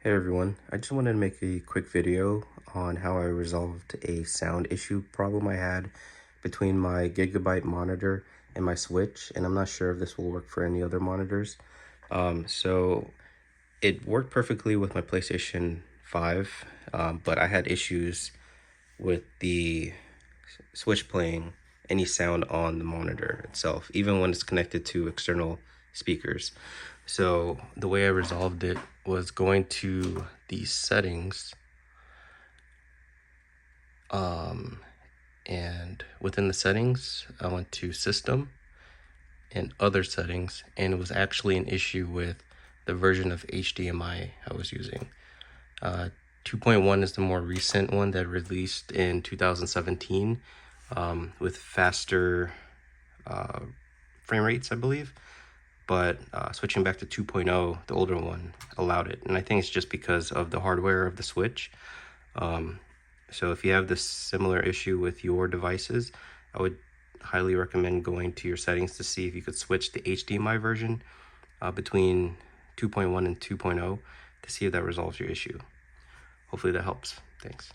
Hey everyone, I just wanted to make a quick video on how I resolved a sound issue problem I had between my Gigabyte monitor and my Switch, and I'm not sure if this will work for any other monitors. So it worked perfectly with my PlayStation 5, but I had issues with the Switch playing any sound on the monitor itself, even when it's connected to external speakers. So the way I resolved it was going to the settings, and within the settings, I went to System and Other Settings, and it was actually an issue with the version of HDMI I was using. 2.1 is the more recent one that released in 2017 with faster frame rates, I believe. But switching back to 2.0, the older one, allowed it. And I think it's just because of the hardware of the Switch. So if you have this similar issue with your devices, I would highly recommend going to your settings to see if you could switch the HDMI version between 2.1 and 2.0 to see if that resolves your issue. Hopefully that helps. Thanks.